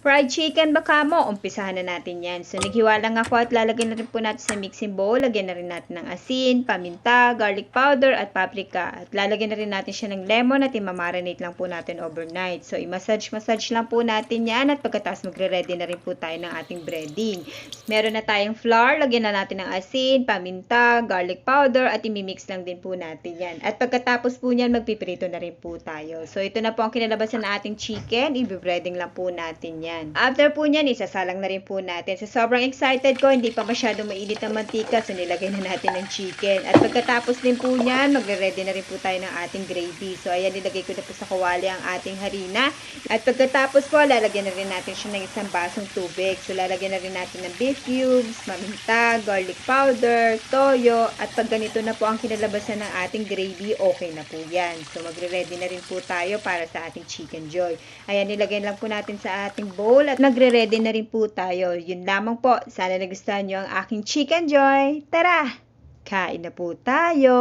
Fried chicken baka mo, umpisahan na natin yan. So, naghiwa lang ako at lalagyan na rin po natin sa mixing bowl. Lagyan na rin natin ng asin, paminta, garlic powder at paprika. At lalagyan na rin natin siya ng lemon at imamarinate lang po natin overnight. So, i-massage lang po natin yan at pagkatapos magre-ready na rin po tayo ng ating breading. Meron na tayong flour, lagyan na natin ng asin, paminta, garlic powder at imimix lang din po natin yan. At pagkatapos po niyan, magpiprito na rin po tayo. So, ito na po ang kinalabasan ng ating chicken. I-breading lang po natin yan. After po niyan, isasalang na rin po natin. Sa sobrang excited ko, hindi pa masyadong mainit ang mantika, so nilagay na natin ng chicken. At pagkatapos din po niyan, magre-ready na rin po tayo ng ating gravy. So, ayan, nilagay ko na po sa kawali ang ating harina. At pagkatapos po, lalagyan na rin natin siya ng isang basong tubig. So, lalagyan na rin natin ng beef cubes, maminta, garlic powder, toyo, at pag ganito na po ang kinalabasan ng ating gravy, okay na po yan. So, magre-ready na rin po tayo para sa ating chicken joy. Ayan, nilagay lang po natin sa ating bowl at nagre-ready na rin po tayo. Yun lamang po. Sana nagustuhan nyo ang aking chicken joy. Tara! Kain na po tayo!